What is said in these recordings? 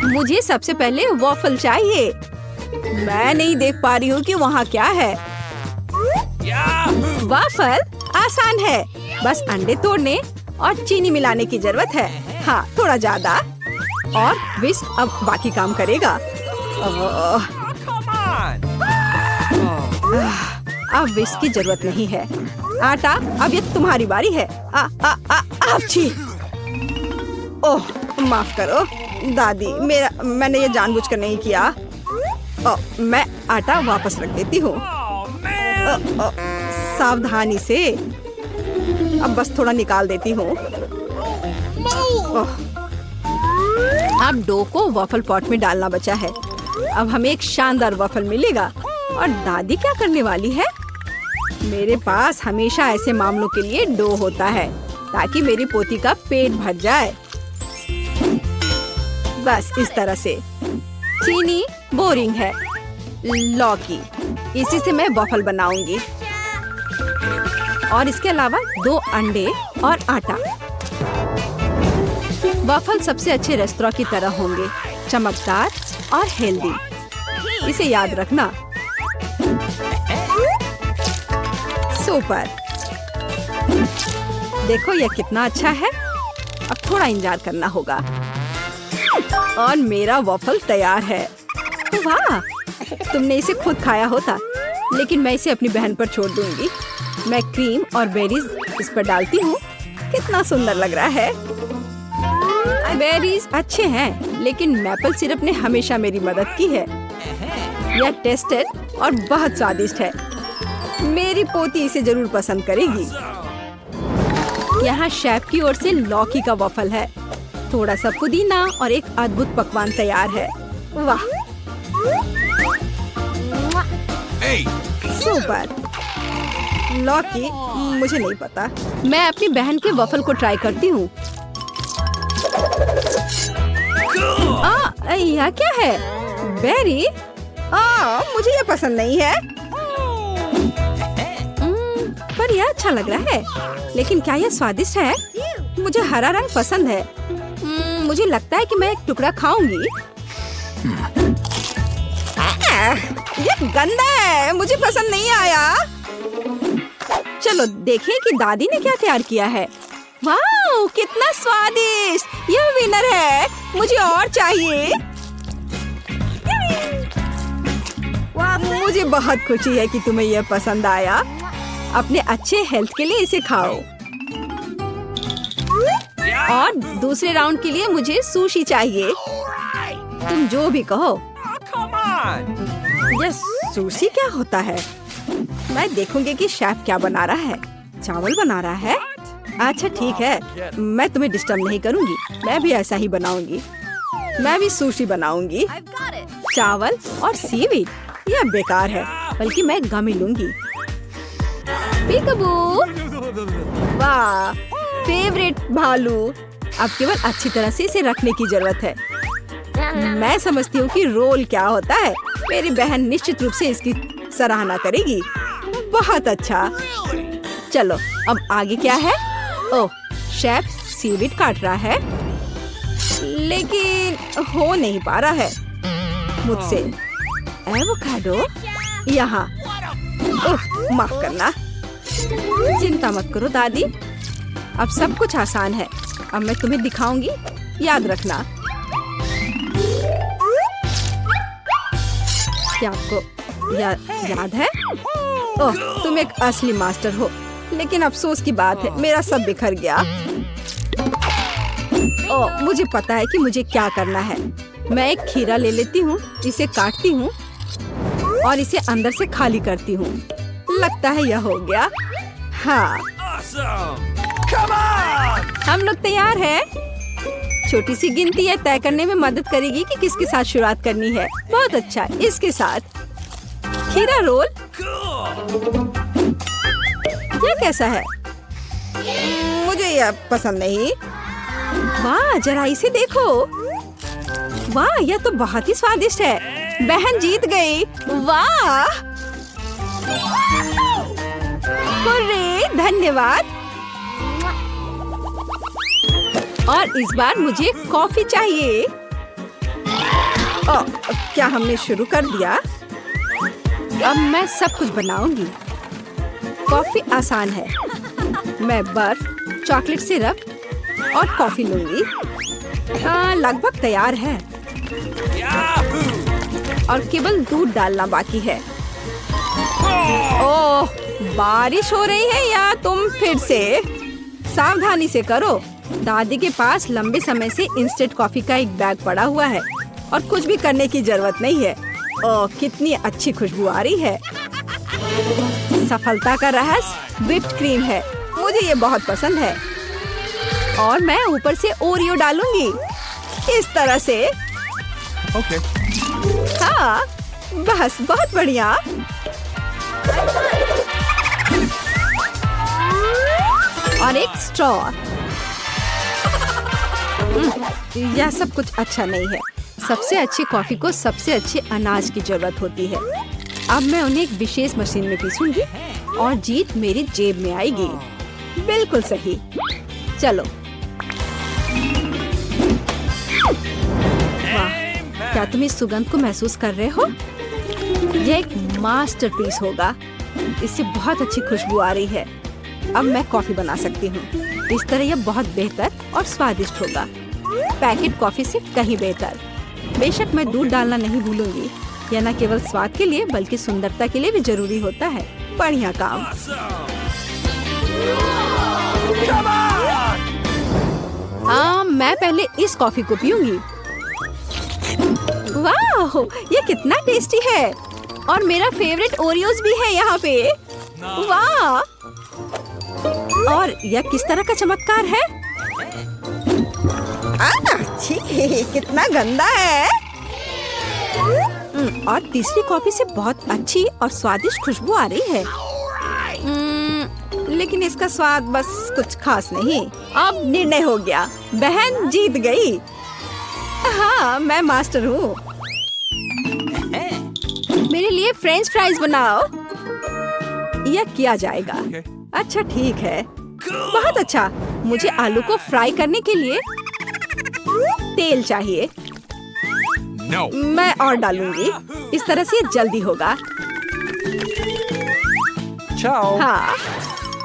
मुझे सबसे पहले वॉफल चाहिए। मैं नहीं देख पा रही हूँ कि वहाँ क्या है। वॉफल आसान है, बस अंडे तोड़ने और चीनी मिलाने की जरूरत है। हाँ, थोड़ा ज्यादा, और विस्क अब बाकी काम करेगा। अब विस्क की जरूरत नहीं है। आटा, अब ये तुम्हारी बारी है। छी। ओह, माफ करो दादी, मैंने ये जानबूझकर नहीं किया। मैं आटा वापस रख देती हूँ। सावधानी से। अब बस थोड़ा निकाल देती हूँ। अब डो को वॉफल पॉट में डालना बचा है। अब हमें एक शानदार वॉफल मिलेगा। और दादी क्या करने वाली है? मेरे पास हमेशा ऐसे मामलों के लिए डो होता है, ताकि मेरी पोती का पेट भर जाए। बस इस तरह से। चीनी बोरिंग है। लौकी, इसी से मैं वॉफल बनाऊंगी। और इसके अलावा 2 अंडे और आटा। वॉफल सबसे अच्छे रेस्तरां की तरह होंगे, चमकदार और हेल्दी। इसे याद रखना। सुपर। देखो यह कितना अच्छा है। अब थोड़ा इंतजार करना होगा। और मेरा वॉफल तैयार है। वाह, तुमने इसे खुद खाया होता, लेकिन मैं इसे अपनी बहन पर छोड़ दूंगी। मैं क्रीम और बेरीज इस पर डालती हूँ। कितना सुंदर लग रहा है। बेरीज अच्छे हैं, लेकिन मैपल सिरप ने हमेशा मेरी मदद की है। यह टेस्टेड और बहुत स्वादिष्ट है। मेरी पोती इसे जरूर पसंद करेगी। यहाँ शेफ की ओर से लौकी का वॉफल है। थोड़ा सा पुदीना और एक अद्भुत पकवान तैयार है। वाह, सुपर। लौकी, मुझे नहीं पता। मैं अपनी बहन के वॉफल को ट्राई करती हूँ। यह क्या है? बेरी? मुझे यह पसंद नहीं है। पर यह अच्छा लग रहा है। लेकिन क्या यह स्वादिष्ट है? मुझे हरा रंग पसंद है। मुझे लगता है कि मैं एक टुकड़ा खाऊंगी। यह गंदा है, मुझे पसंद नहीं आया। चलो देखें कि दादी ने क्या तैयार किया है। वाह, कितना स्वादिष्ट! यह विनर है। मुझे और चाहिए। मुझे बहुत खुशी है कि तुम्हें यह पसंद आया। अपने अच्छे हेल्थ के लिए इसे खाओ। और दूसरे राउंड के लिए मुझे सुशी चाहिए। तुम जो भी कहो। यह सुशी क्या होता है? मैं देखूंगी कि शेफ क्या बना रहा है। चावल बना रहा है? अच्छा ठीक है, मैं तुम्हें डिस्टर्ब नहीं करूंगी। मैं भी ऐसा ही बनाऊंगी। मैं भी सुशी बनाऊंगी। चावल और सीवीड, यह बेकार है, बल्कि मैं गमी लूंगी। पीकाबू, वाह, फेवरेट भालू। अब केवल अच्छी तरह से इसे रखने की जरूरत है। मैं समझती हूँ कि रोल क्या होता है। मेरी बहन निश्चित रूप से इसकी सराहना करेगी। बहुत अच्छा। चलो अब आगे क्या है? ओह, शेफ सीवीड काट रहा है, लेकिन हो नहीं पा रहा है मुझसे। एवोकाडो यहाँ। ओह, माफ करना। चिंता मत करो दादी, अब सब कुछ आसान है। अब मैं तुम्हें दिखाऊंगी, याद रखना। क्या आपको याद है? ओह, तुम एक असली मास्टर हो। लेकिन अफसोस की बात है, मेरा सब बिखर गया। ओह, मुझे पता है कि मुझे क्या करना है। मैं एक खीरा ले लेती हूँ, इसे काटती हूँ और इसे अंदर से खाली करती हूँ। लगता है यह हो गया। हाँ, हम लोग तैयार हैं। छोटी सी गिनती यह तय करने में मदद करेगी कि किसके साथ शुरुआत करनी है। बहुत अच्छा, इसके साथ। खीरा रोल। यह कैसा है? मुझे यह पसंद नहीं। वाह, जरा इसे देखो। वाह, यह तो बहुत ही स्वादिष्ट है। बहन जीत गई। वाह, हुर्रे, धन्यवाद। और इस बार मुझे कॉफी चाहिए। क्या हमने शुरू कर दिया? अब मैं सब कुछ बनाऊंगी। कॉफी आसान है। मैं बर्फ, चॉकलेट सिरप और कॉफी लूंगी। लगभग तैयार है और केवल दूध डालना बाकी है। ओह, बारिश हो रही है या तुम फिर से? सावधानी से करो। दादी के पास लंबे समय से इंस्टेंट कॉफी का एक बैग पड़ा हुआ है और कुछ भी करने की जरूरत नहीं है। ओह, कितनी अच्छी खुशबू आ रही है। सफलता का रहस्य व्हिप्ड क्रीम है। मुझे ये बहुत पसंद है और मैं ऊपर से ओरियो डालूंगी इस तरह से। Okay. हाँ, बस बहुत बढ़िया। और एक स्ट्रॉ। यह सब कुछ अच्छा नहीं है। सबसे अच्छी कॉफी को सबसे अच्छे अनाज की जरूरत होती है। अब मैं उन्हें एक विशेष मशीन में पीसूंगी और जीत मेरी जेब में आएगी। बिल्कुल सही। चलो। वाह, क्या तुम इस सुगंध को महसूस कर रहे हो? यह एक मास्टरपीस होगा। इससे बहुत अच्छी खुशबू आ रही है। अब मैं कॉफी बना सकती हूँ। इस तरह यह बहुत बेहतर और स्वादिष्ट होगा। पैकेट कॉफी से कहीं बेहतर। बेशक मैं दूध डालना नहीं भूलूंगी। यह न केवल स्वाद के लिए बल्कि सुंदरता के लिए भी जरूरी होता है। बढ़िया काम। मैं पहले इस कॉफी को पीऊंगी। वाह, ये कितना टेस्टी है। और मेरा फेवरेट ओरियोज भी है यहाँ पे। वाह, और यह किस तरह का चमत्कार है? छी, कितना गंदा है। और तीसरी कॉफी से बहुत अच्छी और स्वादिष्ट खुशबू आ रही है। लेकिन इसका स्वाद बस कुछ खास नहीं। अब निर्णय हो गया। बहन जीत गई। हाँ, मैं मास्टर हूँ। मेरे लिए फ्रेंच फ्राइज बनाओ। यह किया जाएगा। अच्छा ठीक है। बहुत अच्छा। मुझे आलू को फ्राई करने के लिए तेल चाहिए। No. मैं और डालूंगी। इस तरह से जल्दी होगा। Ciao. हाँ,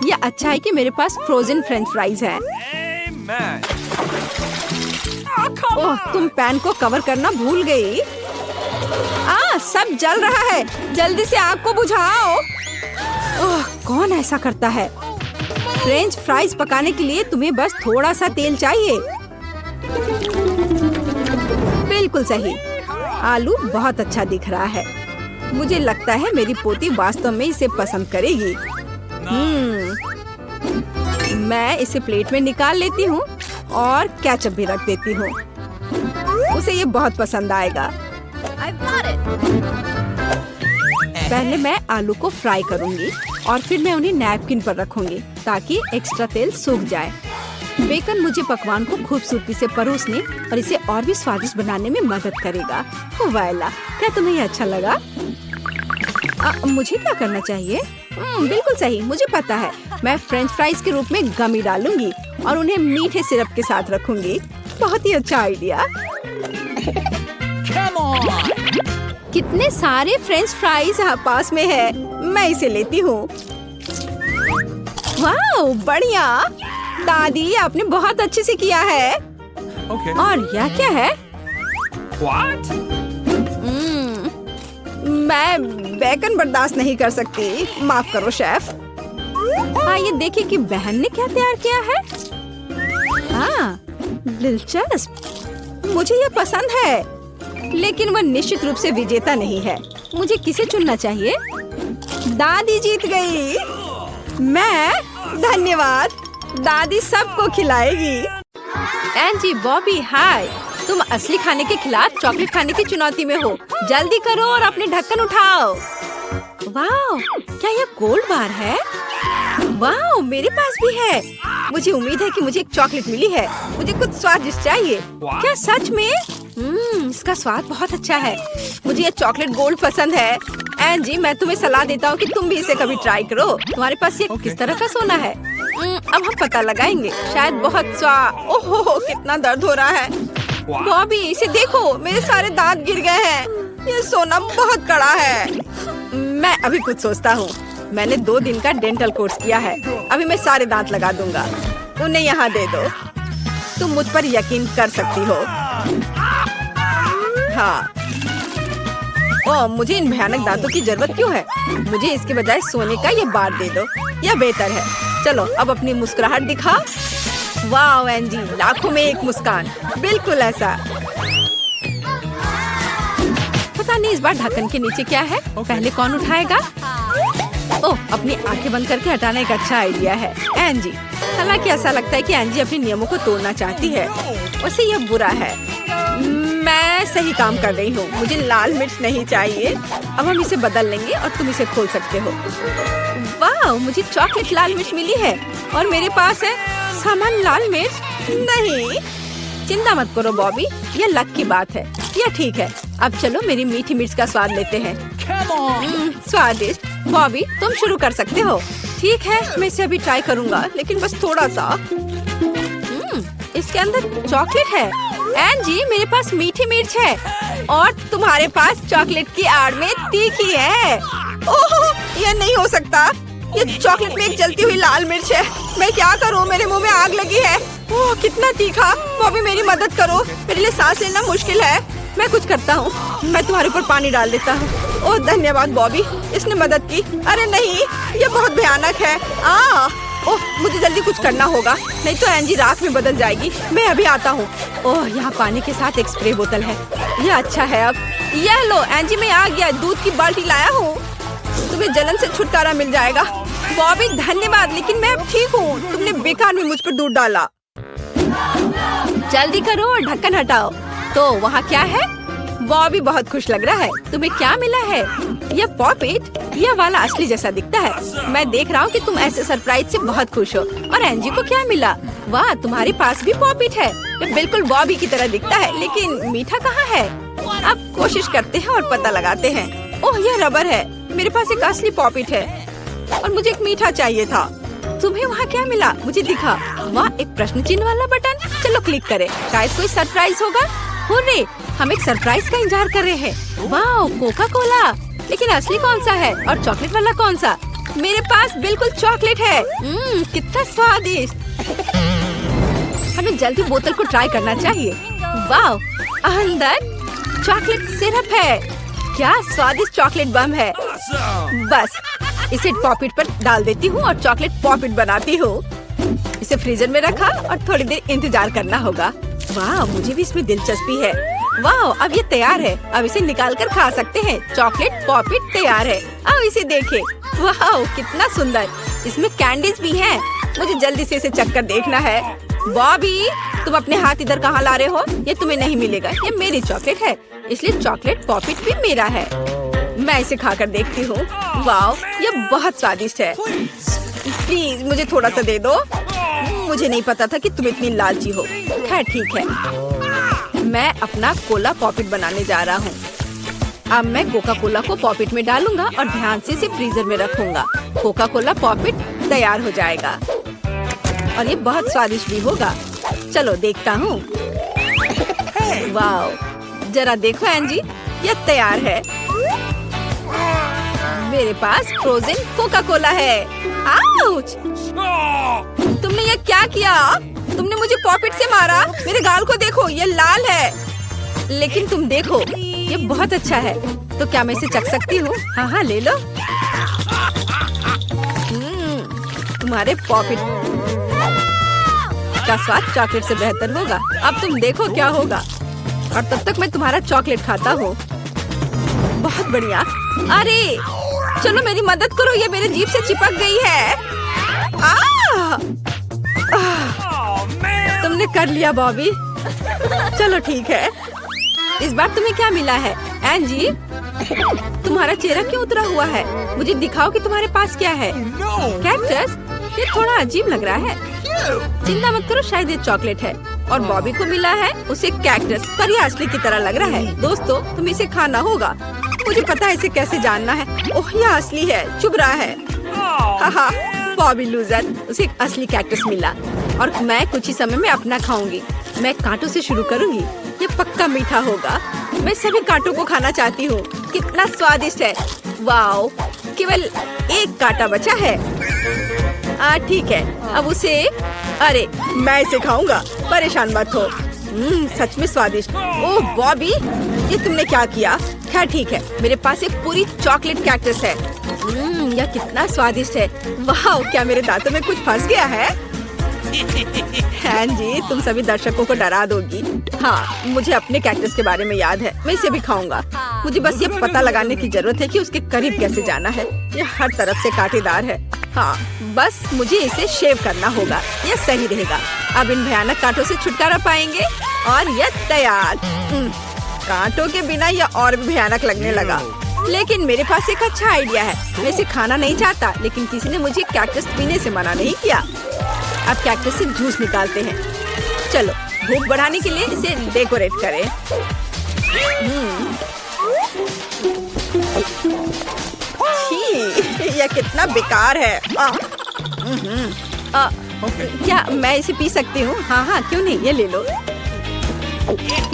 यह अच्छा है कि मेरे पास फ्रोजन फ्रेंच फ्राइज हैं। Amen. ओह, तुम पैन को कवर करना भूल गई। सब जल रहा है। जल्दी से आग को बुझाओ। ओह, कौन ऐसा करता है? फ्रेंच फ्राइज पकाने के लिए तुम्हें बस थोड़ा सा तेल चाहिए। बिल्कुल सही। आलू बहुत अच्छा दिख रहा है। मुझे लगता है मेरी पोती वास्तव में इसे पसंद करेगी। मैं इसे प्लेट में निकाल लेती हूँ और केचप भी रख देती हूँ। उसे ये बहुत पसंद आएगा। पहले मैं आलू को फ्राई करूंगी और फिर मैं उन्हें नैपकिन पर रखूंगी ताकि एक्स्ट्रा तेल सूख जाए। बेकन मुझे पकवान को खूबसूरती से परोसने और इसे और भी स्वादिष्ट बनाने में मदद करेगा। वायला, क्या तुम्हें ये अच्छा लगा? मुझे क्या करना चाहिए? बिल्कुल सही, मुझे पता है। मैं फ्रेंच फ्राइज के रूप में गमी डालूंगी और उन्हें मीठे सिरप के साथ रखूंगी। बहुत ही अच्छा आइडिया। कितने सारे फ्रेंच फ्राइज पास में है। मैं इसे लेती हूँ। वाह, बढ़िया। दादी, आपने बहुत अच्छे से किया है। Okay. और यह क्या है? What? मैं बेकन बर्दाश्त नहीं कर सकती। माफ करो शेफ। आइए देखें कि बहन ने क्या तैयार किया है। दिलचस्प। मुझे यह पसंद है, लेकिन वह निश्चित रूप से विजेता नहीं है। मुझे किसे चुनना चाहिए? दादी जीत गई। मैं? धन्यवाद। दादी सबको खिलाएगी। एंजी, बॉबी, हाय। तुम असली खाने के खिलाफ चॉकलेट खाने की चुनौती में हो। जल्दी करो और अपने ढक्कन उठाओ। वाह, क्या यह गोल्ड बार है? वाह, मेरे पास भी है। मुझे उम्मीद है कि मुझे एक चॉकलेट मिली है। मुझे कुछ स्वादिष्ट चाहिए। क्या सच में? इसका स्वाद बहुत अच्छा है। मुझे ये चॉकलेट गोल्ड पसंद है। एंजी, मैं तुम्हें सलाह देता हूँ कि तुम भी इसे कभी ट्राई करो। तुम्हारे पास ये किस तरह का सोना है? अब हम पता लगाएंगे। शायद बहुत ओहो, कितना दर्द हो रहा है। बॉबी इसे देखो, मेरे सारे दांत गिर गए हैं। ये सोना बहुत कड़ा है। मैं अभी कुछ सोचता हूँ। मैंने 2 दिन का डेंटल कोर्स किया है। अभी मैं सारे दांत लगा दूंगा। उन्हें यहाँ दे दो। तुम मुझ पर यकीन कर सकती हो। हाँ। ओह, मुझे इन भयानक दांतों की जरूरत क्यों है? मुझे इसके बजाय सोने का ये बार दे दो। यह बेहतर है। चलो अब अपनी मुस्कुराहट दिखा। वाह एंजी, लाखों में एक मुस्कान। बिल्कुल ऐसा। पता नहीं इस बार ढक्कन के नीचे क्या है। पहले कौन उठाएगा? ओह, अपनी आंखें बंद करके हटाना एक अच्छा आइडिया है। एंजी। हालांकि ऐसा लगता है कि एंजी अपने नियमों को तोड़ना चाहती है। उसे यह बुरा है। मैं सही काम कर रही हूँ। मुझे लाल मिर्च नहीं चाहिए। अब हम इसे बदल लेंगे और तुम इसे खोल सकते हो। वाह, मुझे चॉकलेट लाल मिर्च मिली है और मेरे पास है सामान लाल मिर्च नहीं। चिंता मत करो बॉबी, यह लक की बात है। यह ठीक है। अब चलो मेरी मीठी मिर्च का स्वाद लेते हैं। स्वादिष्ट। बॉबी तुम शुरू कर सकते हो। ठीक है, मैं इसे अभी ट्राई करूंगा, लेकिन बस थोड़ा सा। इसके अंदर चॉकलेट है। एंजी, मेरे पास मीठी मिर्च है और तुम्हारे पास चॉकलेट की आड़ में तीखी है। ओह, यह नहीं हो सकता। ये चॉकलेट में एक जलती हुई लाल मिर्च है। मैं क्या करूं? मेरे मुंह में आग लगी है। ओह, कितना तीखा। बॉबी मेरी मदद करो, मेरे लिए सांस लेना मुश्किल है। मैं कुछ करता हूँ। मैं तुम्हारे ऊपर पानी डाल देता हूँ। ओह धन्यवाद बॉबी, इसने मदद की। अरे नहीं, ये बहुत भयानक है। ओह, मुझे जल्दी कुछ करना होगा, नहीं तो एंजी राख में बदल जाएगी। मैं अभी आता हूँ। ओह, यहाँ पानी के साथ एक स्प्रे बोतल है। यह अच्छा है। अब यह लो एंजी, मैं आ गया। दूध की बाल्टी लाया हूँ। तुम्हें जलन से छुटकारा मिल जाएगा। बॉबी धन्यवाद, लेकिन मैं अब ठीक हूँ। तुमने बेकार में मुझ पर दूध डाला। जल्दी करो और ढक्कन हटाओ। तो वहाँ क्या है? बॉबी बहुत खुश लग रहा है। तुम्हें क्या मिला है? यह पॉपिट। यह वाला असली जैसा दिखता है। मैं देख रहा हूँ कि तुम ऐसे सरप्राइज से बहुत खुश हो। और एंजी को क्या मिला? वाह, तुम्हारे पास भी पॉपिट है। ये बिल्कुल बॉबी की तरह दिखता है, लेकिन मीठा कहाँ है? अब कोशिश करते हैं और पता लगाते हैं। ओह, यह रबर है। मेरे पास एक असली पॉपिट है और मुझे एक मीठा चाहिए था। तुम्हें वहाँ क्या मिला? मुझे दिखा। वाह, एक प्रश्न चिन्ह वाला बटन। चलो क्लिक करें, शायद कोई सरप्राइज होगा। हुर्रे, हम एक सरप्राइज का इंतजार कर रहे हैं। वाह, कोका कोला। लेकिन असली कौन सा है और चॉकलेट वाला कौन सा? मेरे पास बिल्कुल चॉकलेट है। कितना स्वादिष्ट। हमें जल्दी बोतल को ट्राई करना चाहिए। वाह, अंदर चॉकलेट सिरप है। क्या स्वादिष्ट चॉकलेट बम है। बस इसे पॉपिट पर डाल देती हूँ और चॉकलेट पॉपिट बनाती हूँ। इसे फ्रीजर में रखा और थोड़ी देर इंतजार करना होगा। वाह, मुझे भी इसमें दिलचस्पी है। वाह, अब ये तैयार है। अब इसे निकाल कर खा सकते हैं। चॉकलेट पॉपिट तैयार है। अब इसे देखें। वाह, कितना सुंदर। इसमें कैंडीज भी हैं। मुझे जल्दी से इसे चख कर देखना है। बॉबी, तुम अपने हाथ इधर कहाँ ला रहे हो? ये तुम्हें नहीं मिलेगा। ये मेरी चॉकलेट है, इसलिए चॉकलेट पॉपिट भी मेरा है। मैं इसे खाकर देखती हूँ। वाह, ये बहुत स्वादिष्ट है। प्लीज मुझे थोड़ा सा दे दो। मुझे नहीं पता था कि तुम इतनी लालची हो। खैर ठीक है। मैं अपना कोला पॉपिट बनाने जा रहा हूँ। अब मैं कोका कोला को पॉपिट में डालूंगा और ध्यान से इसे फ्रीजर में रखूंगा। कोका कोला पॉपिट तैयार हो जाएगा और ये बहुत स्वादिष्ट भी होगा। चलो देखता हूँ। वाह, जरा देखो एंजी, यह तैयार है। मेरे पास फ्रोजन कोका कोला है। आउच! तुमने ये क्या किया? तुमने मुझे पॉपिट से मारा। मेरे गाल को देखो, ये लाल है। लेकिन तुम देखो, ये बहुत अच्छा है। तो क्या मैं इसे चख सकती हूँ? हाँ, ले लो। तुम्हारे पॉपिट का स्वाद चॉकलेट से बेहतर होगा। अब तुम देखो क्या होगा। और तब तक मैं तुम्हारा चॉकलेट खाता हूँ। बहुत बढ़िया। अरे चलो मेरी मदद करो, ये मेरे जीभ से चिपक गई है। तुमने कर लिया बॉबी। चलो ठीक है। इस बार तुम्हें क्या मिला है? एंजी, तुम्हारा चेहरा क्यों उतरा हुआ है? मुझे दिखाओ कि तुम्हारे पास क्या है। कैक्टस? ये थोड़ा अजीब लग रहा है। चिंता मत करो, शायद ये चॉकलेट है। और बॉबी को मिला है उसे कैक्टस, पर ये असली की तरह लग रहा है। दोस्तों, तुम्हें इसे खाना होगा। मुझे पता है इसे कैसे जानना है। ओह, यह असली है, चुभ रहा है। हाहा, बॉबी लूजर। उसे एक असली कैक्टस मिला और मैं कुछ ही समय में अपना खाऊंगी। मैं कांटों से शुरू करूंगी। ये पक्का मीठा होगा। मैं सभी कांटों को खाना चाहती हूँ। कितना स्वादिष्ट है। वाओ, केवल एक कांटा बचा है। ठीक है, अब उसे, अरे मैं इसे खाऊंगा, परेशान मत हो। सच में स्वादिष्ट। ओह बॉबी, ये तुमने क्या किया? खैर ठीक है, मेरे पास एक पूरी चॉकलेट कैक्टस है। यह कितना स्वादिष्ट है। वाह, क्या मेरे दांतों में कुछ फंस गया है? हाँ जी, तुम सभी दर्शकों को डरा दोगी। हाँ, मुझे अपने कैक्टस के बारे में याद है। मैं इसे भी खाऊंगा। मुझे बस ये पता लगाने की जरूरत है कि उसके करीब कैसे जाना है। यह हर तरफ से कांटेदार है। हाँ, बस मुझे इसे शेव करना होगा। यह सही रहेगा। अब इन भयानक कांटों से छुटकारा पाएंगे और यह तैयार। कांटों के बिना यह और भी भयानक लगने लगा। लेकिन मेरे पास एक अच्छा आइडिया है। मैं इसे खाना नहीं चाहता, लेकिन किसी ने मुझे कैक्टस पीने से मना नहीं किया। अब कैक्टस से जूस निकालते हैं। चलो, भूख बढ़ाने के लिए इसे डेकोरेट करें। यह कितना बेकार है। क्या मैं इसे पी सकती हूँ? हाँ, क्यों नहीं, ये ले लो।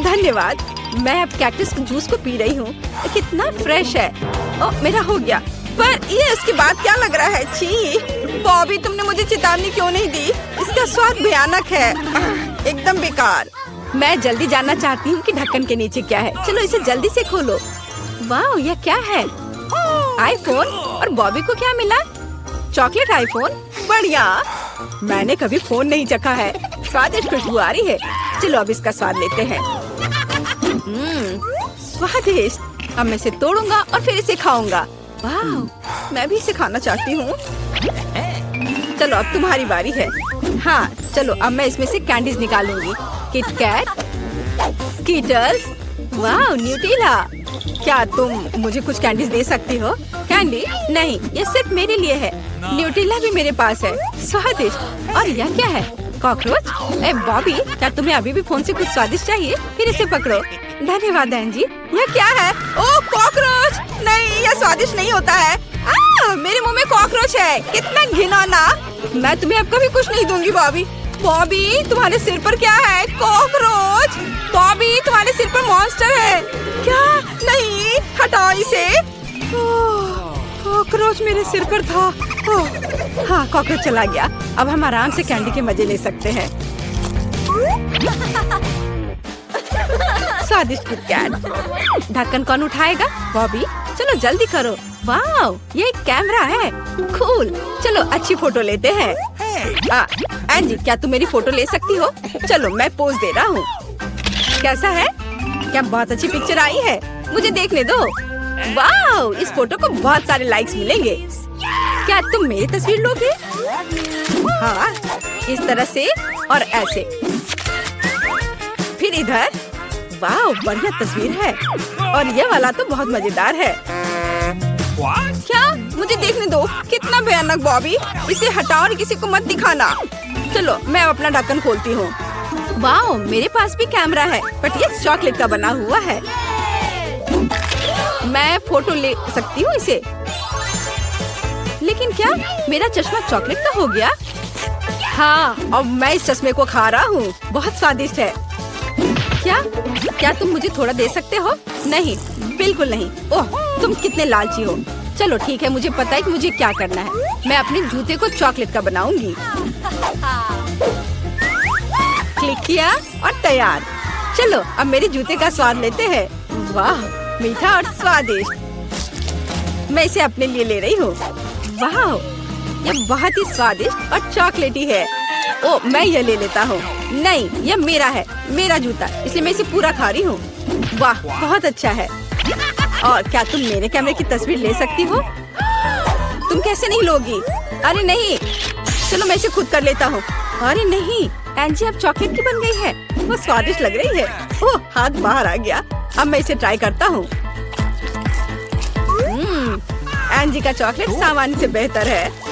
धन्यवाद। मैं अब कैक्टस के जूस को पी रही हूँ। कितना फ्रेश है। ओह, मेरा हो गया। पर ये इसके बाद क्या लग रहा है? छी, बॉबी, तुमने मुझे चेतावनी क्यों नहीं दी? इसका स्वाद भयानक है, एकदम बेकार। मैं जल्दी जानना चाहती हूँ कि ढक्कन के नीचे क्या है। चलो इसे जल्दी से खोलो। वाह, यह क्या है? आईफोन। और बॉबी को क्या मिला? Chocolate iPhone. बढ़िया। मैंने कभी फोन नहीं चखा है। स्वादिष्ट खुशबू आ रही है। चलो अब इसका स्वाद लेते हैं। स्वादिष्ट। अब मैं इसे तोड़ूंगा और फिर इसे खाऊंगा। वाह, मैं भी इसे खाना चाहती हूँ। चलो अब तुम्हारी बारी है। हाँ, चलो अब मैं इसमें से कैंडीज निकालूंगी। किटकैट, स्कीटर्स, वाह, न्यूटेला। क्या तुम मुझे कुछ कैंडीज दे सकती हो? कैंडी? नहीं, ये सिर्फ मेरे लिए है। न्यूटेला भी मेरे पास है। स्वादिष्ट। और यह क्या है? कॉकरोच? ए बॉबी, क्या तुम्हें अभी भी फोन से कुछ स्वादिष्ट चाहिए? फिर इसे पकड़ो। धन्यवाद बहन जी। यह क्या है? ओह, कॉकरोच। नहीं, यह स्वादिष्ट नहीं होता है। मेरे मुंह में कॉकरोच है। कितना घिनौना। मैं तुम्हें अब कभी कुछ नहीं दूंगी बॉबी। बॉबी, तुम्हारे सिर पर क्या है? कॉकरोच। बॉबी, तुम्हारे सिर पर मॉन्स्टर है। क्या? नहीं, हटाओ इसे। कॉकरोच मेरे सिर पर था। हाँ, कॉकरोच चला गया। अब हम आराम से कैंडी के मजे ले सकते हैं। स्वादिष्ट किटकैट। ढक्कन कौन उठाएगा? बॉबी, चलो जल्दी करो। वाह, ये एक कैमरा है। कूल। चलो अच्छी फोटो लेते हैं। एंजी, क्या तुम मेरी फोटो ले सकती हो? चलो मैं पोज दे रहा हूँ। कैसा है? क्या बहुत अच्छी पिक्चर आई है? मुझे देखने दो। वाह, इस फोटो को बहुत सारे लाइक्स मिलेंगे। क्या तुम मेरी तस्वीर लोगे? हाँ, इस तरह से और ऐसे। फिर इधर। वाह, बढ़िया तस्वीर है। और ये वाला तो बहुत मजेदार है। क्या? मुझे देखने दो। कितना भयानक बॉबी। इसे हटाओ और किसी को मत दिखाना। चलो मैं अपना ढक्कन खोलती हूँ। वाह, मेरे पास भी कैमरा है, बट ये चॉकलेट का बना हुआ है। मैं फोटो ले सकती हूँ इसे। लेकिन क्या मेरा चश्मा चॉकलेट का हो गया? हाँ, अब मैं इस चश्मे को खा रहा हूँ। बहुत स्वादिष्ट है। क्या तुम मुझे थोड़ा दे सकते हो? नहीं, बिल्कुल नहीं। ओह, तुम कितने लालची हो। चलो ठीक है, मुझे पता है कि मुझे क्या करना है। मैं अपने जूते को चॉकलेट का बनाऊंगी। क्लिक किया और तैयार। चलो अब मेरे जूते का स्वाद लेते हैं। वाह, मीठा और स्वादिष्ट। मैं इसे अपने लिए ले रही हूँ। वाह, यह बहुत ही स्वादिष्ट और चॉकलेटी है। ओ, मैं यह ले लेता हूँ। नहीं, यह मेरा है, मेरा जूता, इसलिए मैं इसे पूरा खा रही हूँ। वाह, बहुत अच्छा है। और क्या तुम मेरे कैमरे की तस्वीर ले सकती हो? तुम कैसे नहीं लोगी? अरे नहीं, चलो मैं इसे खुद कर लेता हूँ। अरे नहीं, एंजी अब चॉकलेट की बन गई है। वो स्वादिष्ट लग रही है। ओह, हाथ बाहर आ गया। अब मैं इसे ट्राई करता हूँ। एंजी का चॉकलेट सामान्य से बेहतर है।